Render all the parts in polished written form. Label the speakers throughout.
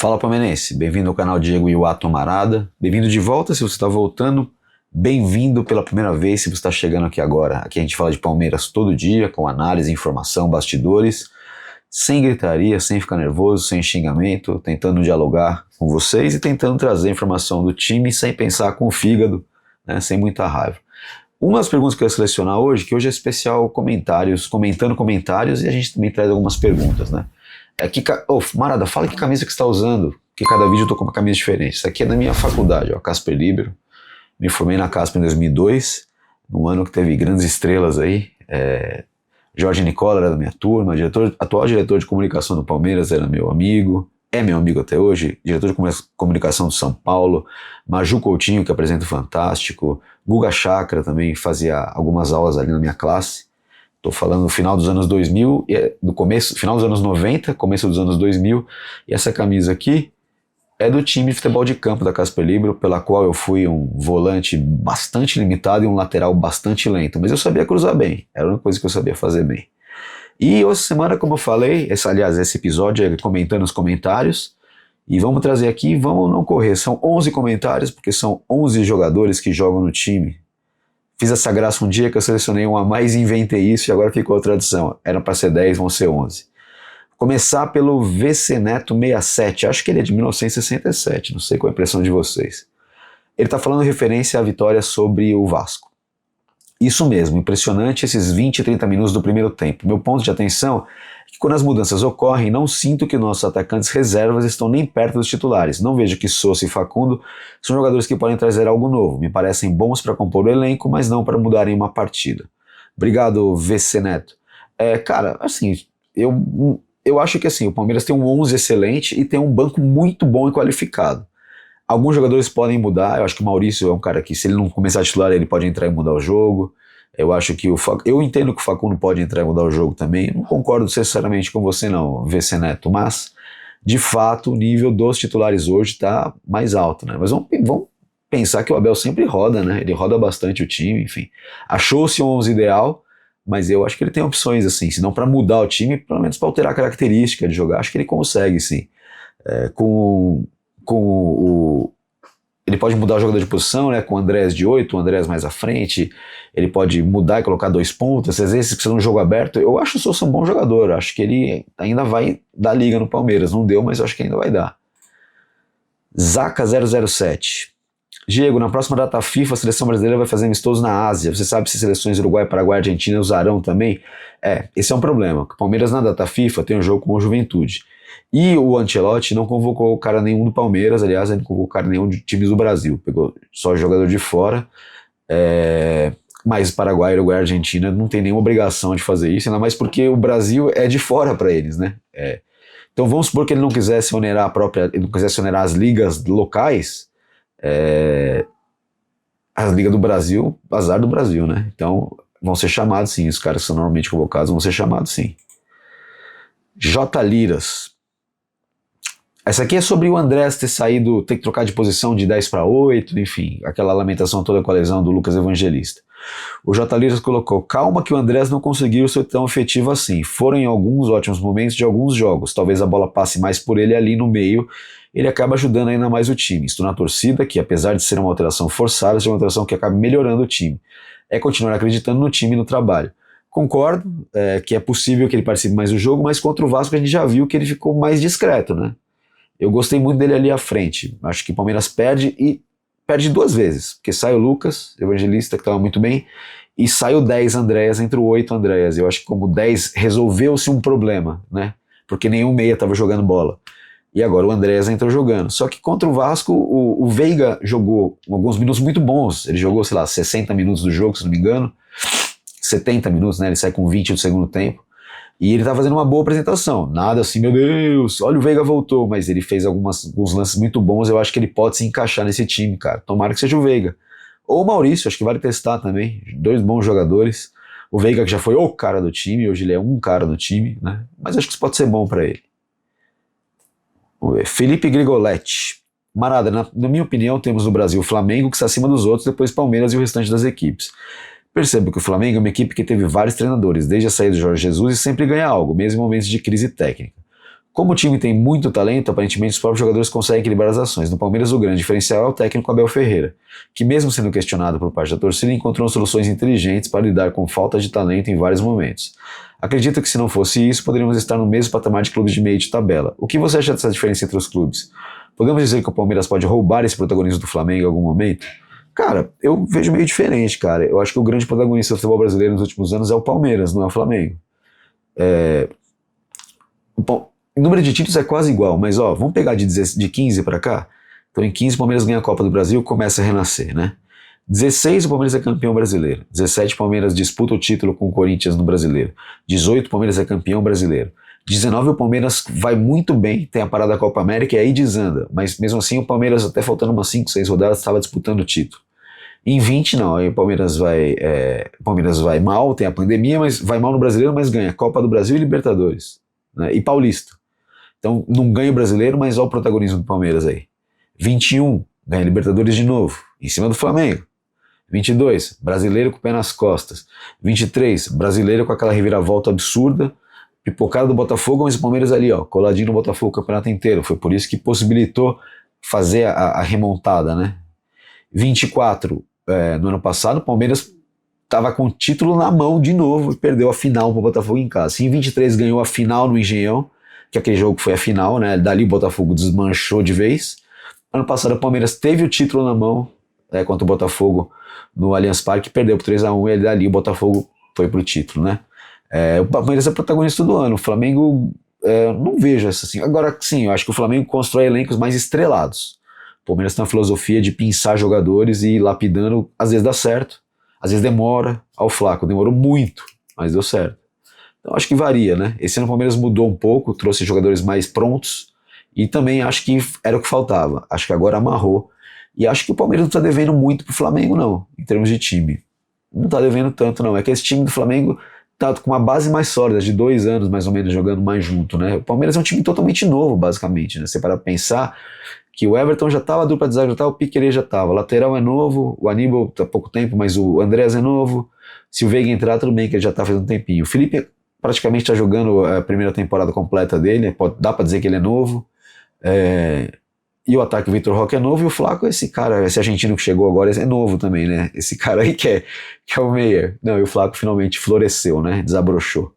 Speaker 1: Fala palmeirense, bem-vindo ao canal Diego Iwato Marada, bem-vindo de volta se você está voltando, bem-vindo pela primeira vez se você está chegando aqui agora. Aqui a gente fala de Palmeiras todo dia, com análise, informação, bastidores, sem gritaria, sem ficar nervoso, sem xingamento, tentando dialogar com vocês e tentando trazer informação do time sem pensar com o fígado, né, sem muita raiva. Uma das perguntas que eu ia selecionar hoje, que hoje é especial comentários, comentando comentários, e a gente também traz algumas perguntas, né? Marada, fala que camisa que você está usando, que cada vídeo eu tô com uma camisa diferente. Isso aqui é da minha faculdade, ó, Casper Libero. Me formei na Casper em 2002, num ano que teve grandes estrelas aí. Jorge Nicola era da minha turma, atual diretor de comunicação do Palmeiras era meu amigo, é meu amigo até hoje, diretor de comunicação do São Paulo, Maju Coutinho, que apresenta o Fantástico, Guga Chakra também fazia algumas aulas ali na minha classe. Estou falando no final dos anos 2000, final dos anos 90, começo dos anos 2000, e essa camisa aqui é do time de futebol de campo da Casper Libero, pela qual eu fui um volante bastante limitado e um lateral bastante lento, mas eu sabia cruzar bem, era a única coisa que eu sabia fazer bem. E essa semana, como eu falei, esse episódio é comentando os comentários, e vamos trazer aqui, vamos não correr, são 11 comentários, porque são 11 jogadores que jogam no time. Fiz essa graça um dia que eu selecionei um a mais e inventei isso e agora ficou a tradução. Era para ser 10, vão ser 11. Vou começar pelo VC Neto 67, acho que ele é de 1967, não sei qual é a impressão de vocês. Ele está falando referência à vitória sobre o Vasco. Isso mesmo, impressionante esses 20, 30 minutos do primeiro tempo. Meu ponto de atenção é que quando as mudanças ocorrem, não sinto que nossos atacantes reservas estão nem perto dos titulares. Não vejo que Sousa e Facundo são jogadores que podem trazer algo novo. Me parecem bons para compor o elenco, mas não para mudarem uma partida. Obrigado, VC Neto. Cara, assim, eu acho que assim, o Palmeiras tem um 11 excelente e tem um banco muito bom e qualificado. Alguns jogadores podem mudar, eu acho que o Maurício é um cara que, se ele não começar a titular, ele pode entrar e mudar o jogo. Eu acho que eu entendo que o Facundo pode entrar e mudar o jogo também. Não concordo necessariamente com você não, VC Neto, mas de fato o nível dos titulares hoje está mais alto, né? Mas vamos pensar que o Abel sempre roda, né? Ele roda bastante o time, enfim. Achou-se um 11 ideal, mas eu acho que ele tem opções assim, se não para mudar o time, pelo menos para alterar a característica de jogar. Acho que ele consegue, sim. Ele pode mudar o jogador de posição, né, com o Andrés de 8, o Andrés mais à frente, ele pode mudar e colocar 2 pontas, às vezes precisa de um jogo aberto. Eu acho o Sousa um bom jogador, acho que ele ainda vai dar liga no Palmeiras, não deu, mas eu acho que ainda vai dar. Zaca 007. Diego, na próxima data FIFA, a seleção brasileira vai fazer amistoso na Ásia. Você sabe se seleções Uruguai, Paraguai e Argentina usarão também? Esse é um problema. O Palmeiras na data FIFA tem um jogo com o Juventude. E o Ancelotti não convocou cara nenhum do Palmeiras, aliás, ele não convocou cara nenhum de times do Brasil. Pegou só jogador de fora. Mas Paraguai, Uruguai e Argentina não tem nenhuma obrigação de fazer isso, ainda mais porque o Brasil é de fora para eles, né? Então vamos supor que ele não quisesse onerar ele não quisesse onerar as ligas locais. As ligas do Brasil, azar do Brasil, né? Então vão ser chamados sim, os caras que são normalmente convocados vão ser chamados sim. J. Liras. Essa aqui é sobre o Andrés ter saído, ter que trocar de posição de 10 para 8, enfim, aquela lamentação toda com a lesão do Lucas Evangelista. O J. Liras colocou: calma que o Andrés não conseguiu ser tão efetivo assim. Foram em alguns ótimos momentos de alguns jogos. Talvez a bola passe mais por ele ali no meio. Ele acaba ajudando ainda mais o time. Estou na torcida que, apesar de ser uma alteração forçada, seja uma alteração que acaba melhorando o time. Continuar acreditando no time e no trabalho. Concordo que é possível que ele participe mais do jogo, mas contra o Vasco a gente já viu que ele ficou mais discreto, né? Eu gostei muito dele ali à frente. Acho que o Palmeiras perde e perde 2 vezes, porque sai o Lucas Evangelista, que estava muito bem, e sai o 10 Andréas entre o 8 Andréas. Eu acho que como 10 resolveu-se um problema, né? Porque nenhum meia estava jogando bola. E agora o Andréas entrou jogando. Só que contra o Vasco, o Veiga jogou alguns minutos muito bons. Ele jogou, sei lá, 60 minutos do jogo, se não me engano. 70 minutos, né? Ele sai com 20 do segundo tempo. E ele tá fazendo uma boa apresentação. Nada assim, meu Deus, olha o Veiga voltou. Mas ele fez alguns lances muito bons. Eu acho que ele pode se encaixar nesse time, cara. Tomara que seja o Veiga. Ou o Maurício, acho que vale testar também. 2 bons jogadores. O Veiga que já foi o cara do time, hoje ele é um cara do time, né? Mas acho que isso pode ser bom para ele. Vamos ver. Felipe Grigoletti. Marada, na minha opinião, temos no Brasil o Flamengo, que está acima dos outros, depois Palmeiras e o restante das equipes. Percebo que o Flamengo é uma equipe que teve vários treinadores, desde a saída do Jorge Jesus, e sempre ganha algo, mesmo em momentos de crise técnica. Como o time tem muito talento, aparentemente os próprios jogadores conseguem equilibrar as ações. No Palmeiras, o grande diferencial é o técnico Abel Ferreira, que mesmo sendo questionado por parte da torcida, encontrou soluções inteligentes para lidar com falta de talento em vários momentos. Acredito que se não fosse isso, poderíamos estar no mesmo patamar de clubes de meio de tabela. O que você acha dessa diferença entre os clubes? Podemos dizer que o Palmeiras pode roubar esse protagonismo do Flamengo em algum momento? Cara, eu vejo meio diferente, cara. Eu acho que o grande protagonista do futebol brasileiro nos últimos anos é o Palmeiras, não é o Flamengo. O número de títulos é quase igual, mas ó, vamos pegar de 15 para cá. Então em 15 o Palmeiras ganha a Copa do Brasil, começa a renascer, né? 16 o Palmeiras é campeão brasileiro. 17 o Palmeiras disputa o título com o Corinthians no Brasileiro. 18 o Palmeiras é campeão brasileiro. 19 o Palmeiras vai muito bem, tem a parada da Copa América e aí desanda. Mas mesmo assim o Palmeiras, até faltando umas 5, 6 rodadas, estava disputando o título. Em 20 não, aí o Palmeiras vai mal, tem a pandemia, mas vai mal no Brasileiro, mas ganha Copa do Brasil e Libertadores, né? E Paulista. Então não ganha o Brasileiro, mas olha o protagonismo do Palmeiras aí. 21, ganha Libertadores de novo, em cima do Flamengo. 22, Brasileiro com o pé nas costas. 23, Brasileiro com aquela reviravolta absurda, pipocada do Botafogo, mas o Palmeiras ali, ó, coladinho no Botafogo o campeonato inteiro. Foi por isso que possibilitou fazer a remontada, né? 24, no ano passado, o Palmeiras estava com o título na mão de novo e perdeu a final para o Botafogo em casa. Em 23 ganhou a final no Engenhão, que aquele jogo foi a final, né? Dali o Botafogo desmanchou de vez. Ano passado o Palmeiras teve o título na mão contra o Botafogo no Allianz Parque, perdeu por 3-1 e dali o Botafogo foi pro título, né? O Palmeiras é protagonista do ano. O Flamengo, não vejo essa assim. Agora sim, eu acho que o Flamengo constrói elencos mais estrelados. O Palmeiras tem uma filosofia de pinçar jogadores e ir lapidando, às vezes dá certo, às vezes demora. Ao Flaco demorou muito, mas deu certo. Então acho que varia, né? Esse ano o Palmeiras mudou um pouco, trouxe jogadores mais prontos e também acho que era o que faltava. Acho que agora amarrou. E acho que o Palmeiras não está devendo muito pro Flamengo, não, em termos de time. Não está devendo tanto, não. É que esse time do Flamengo tá com uma base mais sólida, de 2 anos mais ou menos jogando mais junto, né? O Palmeiras é um time totalmente novo, basicamente, né? Você para pensar que o Everton já estava, a dupla de zaga já estava, o Piquerez já estava, o lateral é novo, o Aníbal tá há pouco tempo, mas o Andrés é novo. Se o Veiga entrar, tudo bem, que ele já está fazendo um tempinho. O Felipe praticamente está jogando a primeira temporada completa dele, dá para dizer que ele é novo. E o ataque, o Vitor Roque é novo, e o Flaco, esse cara, esse argentino que chegou agora, é novo também, né? Esse cara aí que é o meia. Não, e o Flaco finalmente floresceu, né? Desabrochou.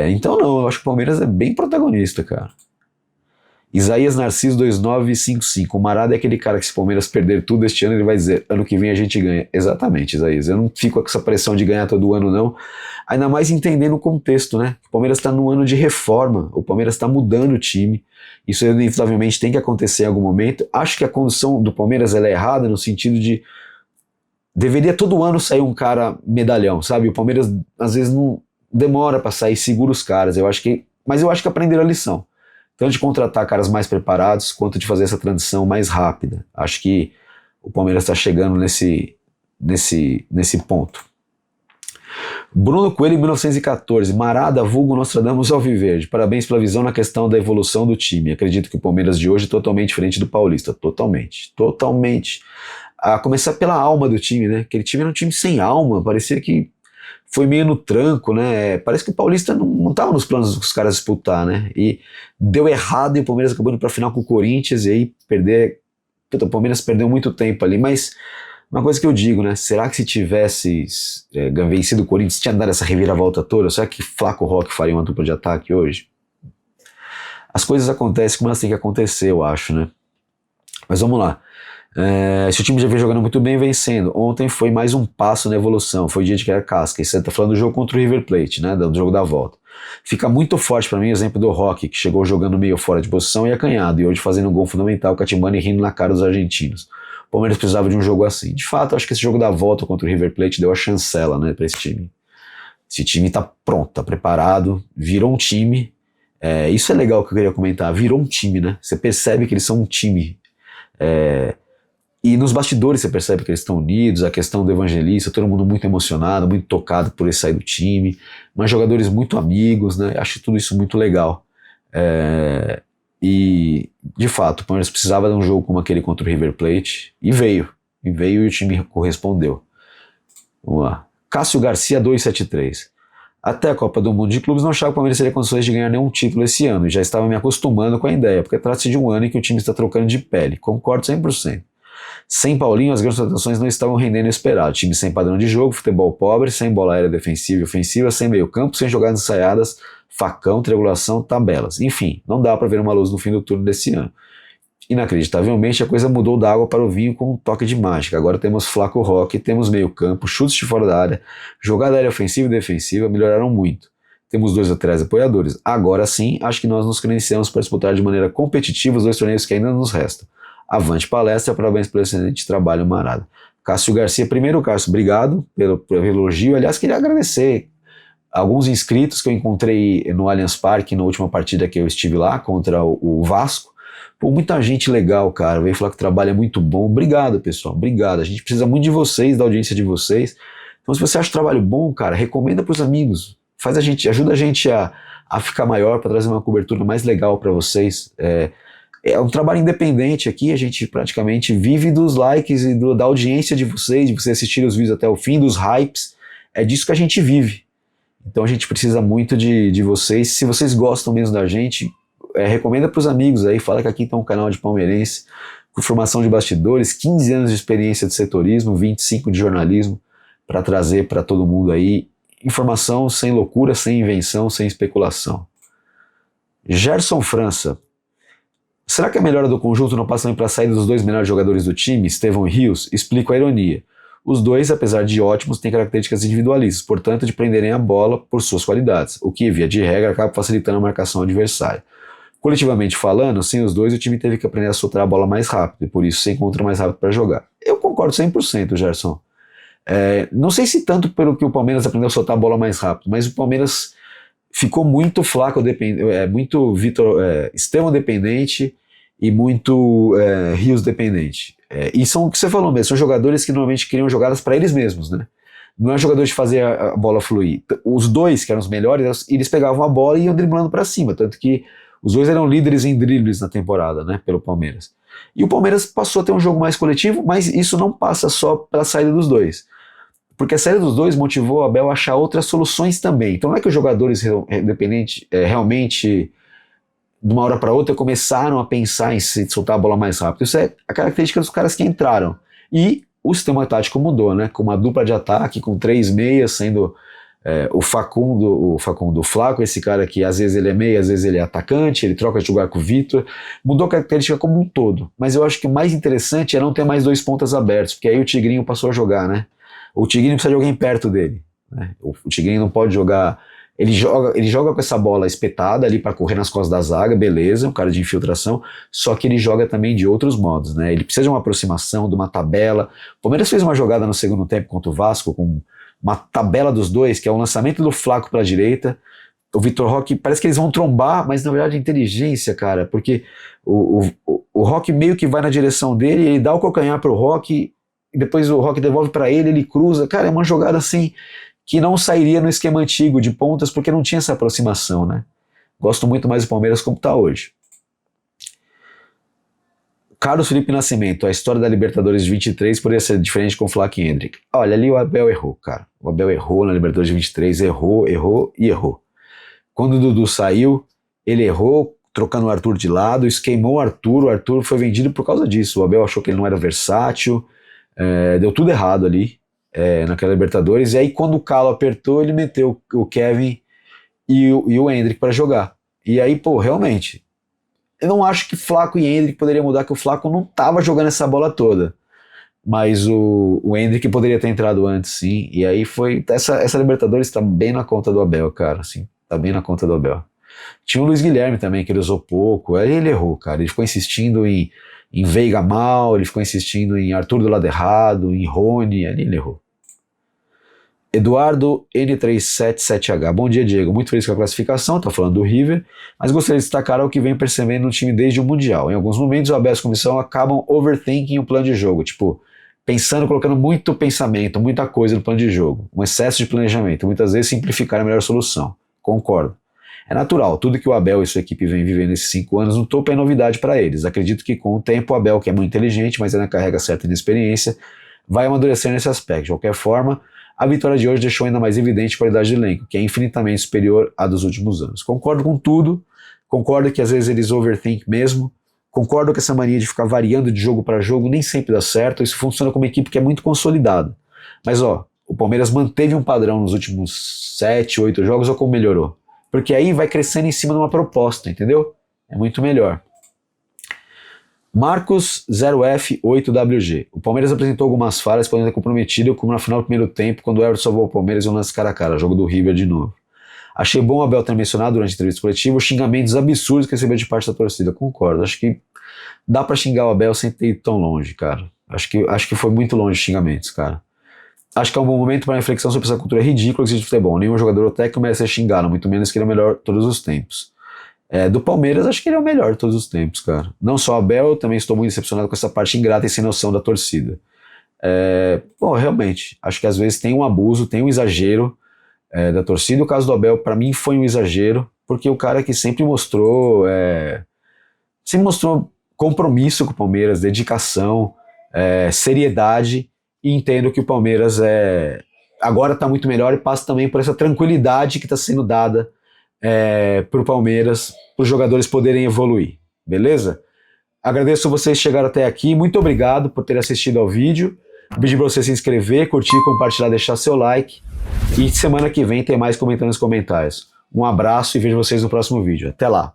Speaker 1: Então não, eu acho que o Palmeiras é bem protagonista, cara. Isaías Narciso 2955. O Marada é aquele cara que se o Palmeiras perder tudo este ano, ele vai dizer, ano que vem a gente ganha. Exatamente, Isaías. Eu não fico com essa pressão de ganhar todo ano, não. Ainda mais entendendo o contexto, né? O Palmeiras está num ano de reforma. O Palmeiras está mudando o time. Isso inevitavelmente tem que acontecer em algum momento. Acho que a condição do Palmeiras ela é errada no sentido de deveria todo ano sair um cara medalhão, sabe? O Palmeiras às vezes não demora para sair, segura os caras. Mas eu acho que aprenderam a lição. Tanto de contratar caras mais preparados, quanto de fazer essa transição mais rápida. Acho que o Palmeiras está chegando nesse ponto. Bruno Coelho, 1914. Marada, vulgo Nostradamus Alviverde. Parabéns pela visão na questão da evolução do time. Acredito que o Palmeiras de hoje é totalmente diferente do Paulista. Totalmente. A começar pela alma do time, né? Aquele time era um time sem alma. Parecia que foi meio no tranco, né? Parece que o Paulista não estava nos planos dos caras disputar, né? E deu errado e o Palmeiras acabou indo para a final com o Corinthians e aí o Palmeiras perdeu muito tempo ali, mas uma coisa que eu digo, né? Será que se tivesse vencido o Corinthians, tinha dado essa reviravolta toda? Será que Flaco Roque faria uma dupla de ataque hoje? As coisas acontecem como elas têm que acontecer, eu acho, né? Mas vamos lá. Se o time já vem jogando muito bem, vencendo. Ontem foi mais um passo na evolução. Foi dia de criar casca. E você tá falando do jogo contra o River Plate, né? Do jogo da volta. Fica muito forte para mim o exemplo do Roque, que chegou jogando meio fora de posição e acanhado. E hoje fazendo um gol fundamental, catimbando e rindo na cara dos argentinos. O Palmeiras precisava de um jogo assim. De fato, acho que esse jogo da volta contra o River Plate deu a chancela, né, para esse time. Esse time tá pronto, tá preparado, virou um time. Isso é legal que eu queria comentar. Virou um time, né? Você percebe que eles são um time. E nos bastidores você percebe que eles estão unidos, a questão do Evangelista, todo mundo muito emocionado, muito tocado por ele sair do time, mas jogadores muito amigos, né? Acho tudo isso muito legal. E, de fato, o Palmeiras precisava de um jogo como aquele contra o River Plate, e veio e o time correspondeu. Vamos lá. Cássio Garcia 273. Até a Copa do Mundo de Clubes não achava que o Palmeiras teria condições de ganhar nenhum título esse ano, e já estava me acostumando com a ideia, porque trata-se de um ano em que o time está trocando de pele. Concordo 100%. Sem Paulinho, as grandes rotações não estavam rendendo o esperado. Time sem padrão de jogo, futebol pobre, sem bola aérea defensiva e ofensiva, sem meio campo, sem jogadas ensaiadas, facão, triangulação, tabelas. Enfim, não dá para ver uma luz no fim do turno desse ano. Inacreditavelmente, a coisa mudou da água para o vinho com um toque de mágica. Agora temos Flaco Roque, temos meio campo, chutes de fora da área, jogada aérea ofensiva e defensiva melhoraram muito. Temos 2 laterais apoiadores. Agora sim, acho que nós nos credenciamos para disputar de maneira competitiva os 2 torneios que ainda nos restam. Avante palestra, parabéns pelo excelente trabalho, Marada. Cássio Garcia, primeiro, Cássio, obrigado pelo elogio. Aliás, queria agradecer alguns inscritos que eu encontrei no Allianz Parque na última partida que eu estive lá contra o Vasco. Pô, muita gente legal, cara, veio falar que o trabalho é muito bom. Obrigado, pessoal, obrigado. A gente precisa muito de vocês, da audiência de vocês. Então, se você acha o trabalho bom, cara, recomenda para os amigos. Ajuda a gente a ficar maior, para trazer uma cobertura mais legal para vocês. É um trabalho independente aqui, a gente praticamente vive dos likes e da audiência de vocês assistirem os vídeos até o fim, dos hypes. É disso que a gente vive. Então a gente precisa muito de vocês. Se vocês gostam mesmo da gente, recomenda para os amigos aí, fala que aqui tem um canal de palmeirense, com formação de bastidores, 15 anos de experiência de setorismo, 25 de jornalismo, para trazer para todo mundo aí informação sem loucura, sem invenção, sem especulação. Gerson França. Será que a melhora do conjunto não passa também para a saída dos 2 melhores jogadores do time, Estevão e Rios? Explico a ironia. Os 2, apesar de ótimos, têm características individualistas, portanto de prenderem a bola por suas qualidades, o que, via de regra, acaba facilitando a marcação adversária. Coletivamente falando, sem os 2, o time teve que aprender a soltar a bola mais rápido, e por isso se encontra mais rápido para jogar. Eu concordo 100%, Gerson. Não sei se tanto pelo que o Palmeiras aprendeu a soltar a bola mais rápido, mas o Palmeiras ficou muito Flaco, muito Estevão dependente e muito Rios dependente. E são o que você falou mesmo, são jogadores que normalmente criam jogadas para eles mesmos, né? Não é jogador de fazer a bola fluir. Os 2, que eram os melhores, eles pegavam a bola e iam driblando para cima, tanto que os 2 eram líderes em dribles na temporada, né, pelo Palmeiras. E o Palmeiras passou a ter um jogo mais coletivo, mas isso não passa só pela saída dos 2. Porque a saída dos 2 motivou o Abel a achar outras soluções também. Então não é que os jogadores realmente, de uma hora para outra, começaram a pensar em soltar a bola mais rápido. Isso é a característica dos caras que entraram. E o sistema tático mudou, né? Com uma dupla de ataque, com 3 meias, sendo o Flaco, esse cara que às vezes ele é meia, às vezes ele é atacante, ele troca de lugar com o Vitor. Mudou a característica como um todo. Mas eu acho que o mais interessante é não ter mais 2 pontas abertos, porque aí o Tigrinho passou a jogar, né? O Tigrinho precisa de alguém perto dele, né? O Tigrinho não pode jogar. Ele joga com essa bola espetada ali para correr nas costas da zaga, beleza, um cara de infiltração, só que ele joga também de outros modos, né? Ele precisa de uma aproximação, de uma tabela. O Palmeiras fez uma jogada no segundo tempo contra o Vasco, com uma tabela dos 2, que é o lançamento do Flaco para a direita. O Vitor Roque, parece que eles vão trombar, mas na verdade é inteligência, cara, porque o Roque meio que vai na direção dele, ele dá o calcanhar para o Roque, e depois o Roque devolve para ele cruza. Cara, é uma jogada assim que não sairia no esquema antigo de pontas, porque não tinha essa aproximação, né? Gosto muito mais do Palmeiras como está hoje. Carlos Felipe Nascimento, a história da Libertadores de 23 poderia ser diferente com o Flaco e Endrick. Olha, ali o Abel errou, cara. O Abel errou na Libertadores de 23, errou. Quando o Dudu saiu, ele errou, trocando o Arthur de lado, esquemou o Arthur foi vendido por causa disso. O Abel achou que ele não era versátil, deu tudo errado ali. Naquela Libertadores, e aí quando o calo apertou, ele meteu o Kevin e o Endrick para jogar. E aí, pô, realmente, eu não acho que Flaco e Endrick poderia mudar, que o Flaco não tava jogando essa bola toda, mas o Endrick poderia ter entrado antes, sim. E aí foi, essa Libertadores tá bem na conta do Abel, cara, assim, tá bem na conta do Abel. Tinha o Luiz Guilherme também, que ele usou pouco, aí ele errou, cara, ele ficou insistindo em Veiga mal, ele ficou insistindo em Arthur do lado errado, em Rony, ali ele errou. Eduardo N377H. Bom dia, Diego. Muito feliz com a classificação, tá falando do River, mas gostaria de destacar o que vem percebendo no time desde o Mundial. Em alguns momentos, o Abel e a comissão acabam overthinking o plano de jogo, tipo, colocando muito pensamento, muita coisa no plano de jogo, um excesso de planejamento, muitas vezes simplificar a melhor solução. Concordo. É natural, tudo que o Abel e sua equipe vem vivendo nesses 5 anos no topo é novidade para eles. Acredito que com o tempo o Abel, que é muito inteligente, mas ainda carrega certa inexperiência, vai amadurecer nesse aspecto. De qualquer forma, a vitória de hoje deixou ainda mais evidente a qualidade do elenco, que é infinitamente superior à dos últimos anos. Concordo com tudo, concordo que às vezes eles overthink mesmo, concordo que essa mania de ficar variando de jogo para jogo nem sempre dá certo, isso funciona com uma equipe que é muito consolidada. Mas ó, o Palmeiras manteve um padrão nos últimos 7, 8 jogos, ou como melhorou? Porque aí vai crescendo em cima de uma proposta, entendeu? É muito melhor. Marcos 0F8WG. O Palmeiras apresentou algumas falhas, podendo ter comprometido, como na final do primeiro tempo, quando o Everton salvou o Palmeiras em um lance cara a cara, jogo do River de novo. Achei bom o Abel ter mencionado durante a entrevista coletiva os xingamentos absurdos que recebeu de parte da torcida. Concordo, acho que dá pra xingar o Abel sem ter ido tão longe, cara. Acho que foi muito longe os xingamentos, cara. Acho que é um bom momento para reflexão sobre essa cultura ridícula que existe no futebol. Nenhum jogador ou técnico merece ser xingado, muito menos que ele é o melhor de todos os tempos. Do Palmeiras, acho que ele é o melhor de todos os tempos, cara. Não só o Abel, eu também estou muito decepcionado com essa parte ingrata e sem noção da torcida. Bom, realmente, acho que às vezes tem um abuso, tem um exagero da torcida. O caso do Abel, para mim, foi um exagero, porque o cara que sempre mostrou compromisso com o Palmeiras, dedicação, seriedade, e entendo que o Palmeiras agora está muito melhor e passa também por essa tranquilidade que está sendo dada para o Palmeiras, para os jogadores poderem evoluir, beleza? Agradeço vocês que chegaram até aqui, muito obrigado por ter assistido ao vídeo, pedi para você se inscrever, curtir, compartilhar, deixar seu like, e semana que vem tem mais comentando nos comentários. Um abraço e vejo vocês no próximo vídeo, até lá!